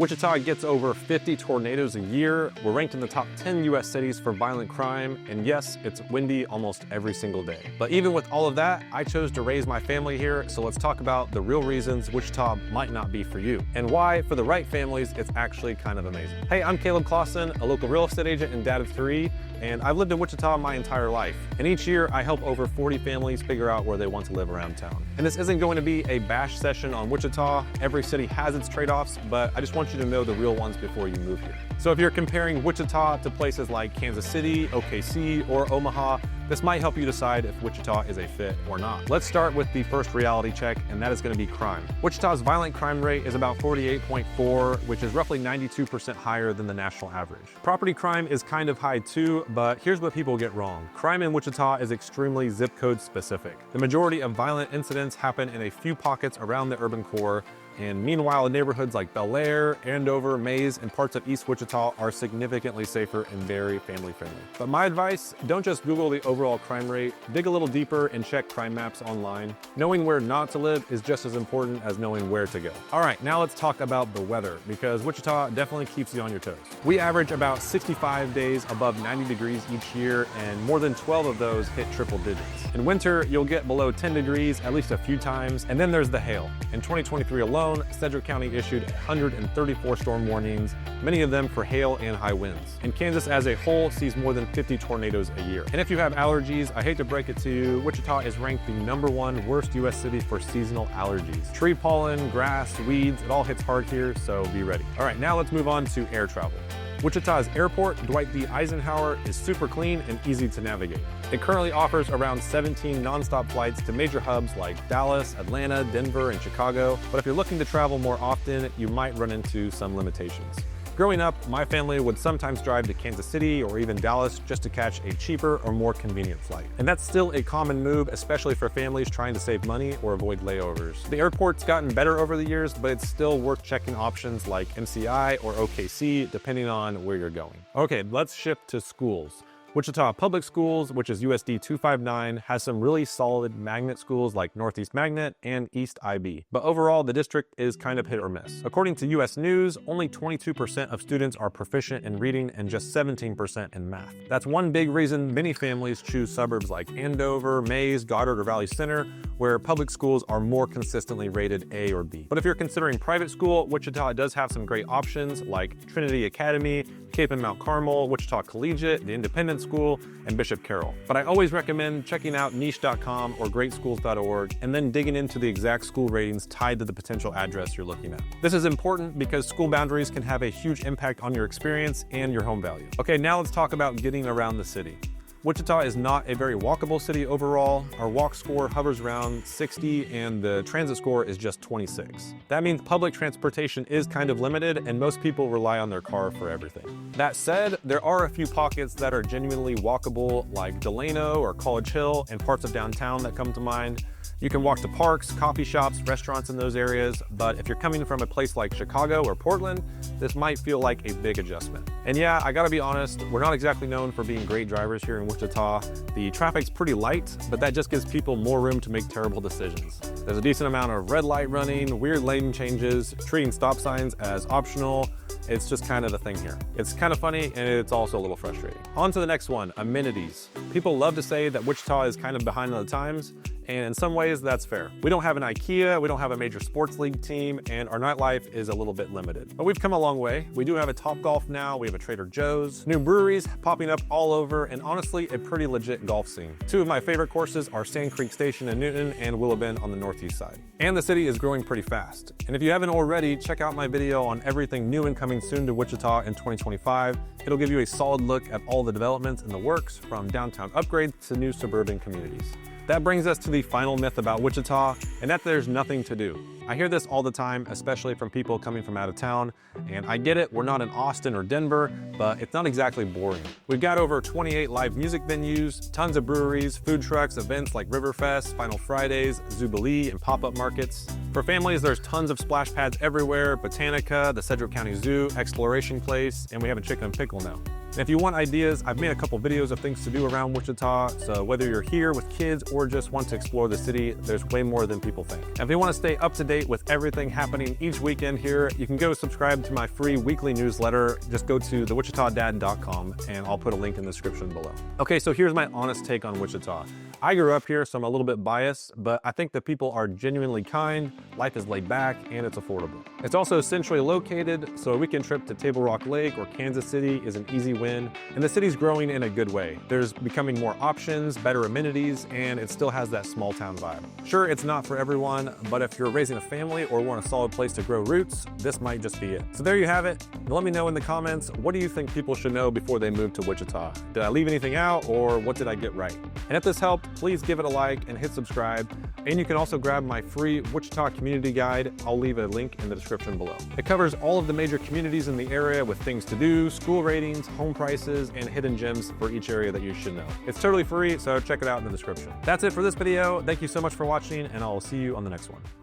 Wichita gets over 50 tornadoes a year. We're ranked in the top 10 US cities for violent crime, and yes, it's windy almost every single day. But even with all of that, I chose to raise my family here, so let's talk about the real reasons Wichita might not be for you, and why, for the right families, it's actually kind of amazing. Hey, I'm Caleb Claussen, a local real estate agent and dad of 3, and I've lived in Wichita my entire life. And each year, I help over 40 families figure out where they want to live around town. And this isn't going to be a bash session on Wichita. Every city has its trade-offs, but I just want you to know the real ones before you move here. So if you're comparing Wichita to places like Kansas City, OKC, or Omaha, this might help you decide if Wichita is a fit or not. Let's start with the first reality check, and that is going to be crime. Wichita's violent crime rate is about 48.4, which is roughly 92% higher than the national average. Property crime is kind of high too, but here's what people get wrong. Crime in Wichita is extremely zip code specific. The majority of violent incidents happen in a few pockets around the urban core, and meanwhile, neighborhoods like Bel Air, Andover, Mays, and parts of East Wichita are significantly safer and very family friendly. But my advice, don't just Google the overall crime rate, dig a little deeper and check crime maps online. Knowing where not to live is just as important as knowing where to go. All right, now let's talk about the weather, because Wichita definitely keeps you on your toes. We average about 65 days above 90 degrees each year, and more than 12 of those hit triple digits. In winter, you'll get below 10 degrees at least a few times, and then there's the hail. In 2023 alone, Sedgwick County issued 134 storm warnings, many of them for hail and high winds. And Kansas as a whole sees more than 50 tornadoes a year. And if you have allergies, I hate to break it to you, Wichita is ranked the #1 worst US city for seasonal allergies. Tree pollen, grass, weeds, it all hits hard here, so be ready. All right, now let's move on to air travel. Wichita's airport, Dwight D. Eisenhower, is super clean and easy to navigate. It currently offers around 17 nonstop flights to major hubs like Dallas, Atlanta, Denver, and Chicago. But if you're looking to travel more often, you might run into some limitations. Growing up, my family would sometimes drive to Kansas City or even Dallas just to catch a cheaper or more convenient flight. And that's still a common move, especially for families trying to save money or avoid layovers. The airport's gotten better over the years, but it's still worth checking options like MCI or OKC, depending on where you're going. Okay, let's shift to schools. Wichita Public Schools, which is USD 259, has some really solid magnet schools like Northeast Magnet and East IB. But overall, the district is kind of hit or miss. According to US News, only 22% of students are proficient in reading and just 17% in math. That's one big reason many families choose suburbs like Andover, Mays, Goddard, or Valley Center, where public schools are more consistently rated A or B. But if you're considering private school, Wichita does have some great options like Trinity Academy, Cape and Mount Carmel, Wichita Collegiate, the Independent School, and Bishop Carroll. But I always recommend checking out niche.com or greatschools.org and then digging into the exact school ratings tied to the potential address you're looking at. This is important because school boundaries can have a huge impact on your experience and your home value. Okay, now let's talk about getting around the city. Wichita is not a very walkable city overall. Our walk score hovers around 60 and the transit score is just 26. That means public transportation is kind of limited and most people rely on their car for everything. That said, there are a few pockets that are genuinely walkable like Delano or College Hill and parts of downtown that come to mind. You can walk to parks, coffee shops, restaurants in those areas, but if you're coming from a place like Chicago or Portland, this might feel like a big adjustment. And yeah, I gotta be honest, we're not exactly known for being great drivers here in Wichita. The traffic's pretty light, but that just gives people more room to make terrible decisions. There's a decent amount of red light running, weird lane changes, treating stop signs as optional. It's just kind of the thing here. It's kind of funny and it's also a little frustrating. On to the next one, amenities. People love to say that Wichita is kind of behind on the times, and in some ways that's fair. We don't have an IKEA, we don't have a major sports league team, and our nightlife is a little bit limited. But we've come a long way. We do have a Topgolf now, we have a Trader Joe's, new breweries popping up all over, and honestly, a pretty legit golf scene. Two of my favorite courses are Sand Creek Station in Newton and Willow Bend on the northeast side. And the city is growing pretty fast. And if you haven't already, check out my video on everything new and coming soon to Wichita in 2025. It'll give you a solid look at all the developments in the works, from downtown upgrades to new suburban communities. That brings us to the final myth about Wichita, and that there's nothing to do. I hear this all the time, especially from people coming from out of town, and I get it, we're not in Austin or Denver, but it's not exactly boring. We've got over 28 live music venues, tons of breweries, food trucks, events like Riverfest, Final Fridays, Zubilee, and pop-up markets. For families, there's tons of splash pads everywhere, Botanica, the Sedgwick County Zoo, Exploration Place, and we have a Chicken and Pickle now. And if you want ideas, I've made a couple videos of things to do around Wichita, so whether you're here with kids or just want to explore the city, there's way more than people think. And if you want to stay up to date with everything happening each weekend here, you can go subscribe to my free weekly newsletter. Just go to thewichitadad.com and I'll put a link in the description below. Okay, so here's my honest take on Wichita. I grew up here, so I'm a little bit biased, but I think the people are genuinely kind, life is laid back, and it's affordable. It's also centrally located, so a weekend trip to Table Rock Lake or Kansas City is an easy win, and the city's growing in a good way. There's becoming more options, better amenities, and it still has that small town vibe. Sure, it's not for everyone, but if you're raising a family or want a solid place to grow roots, this might just be it. So there you have it. Let me know in the comments, what do you think people should know before they move to Wichita? Did I leave anything out, or what did I get right? And if this helped, please give it a like and hit subscribe. And you can also grab my free Wichita community guide. I'll leave a link in the description below. It covers all of the major communities in the area with things to do, school ratings, home prices, and hidden gems for each area that you should know. It's totally free, so check it out in the description. That's it for this video. Thank you so much for watching, and I'll see you on the next one.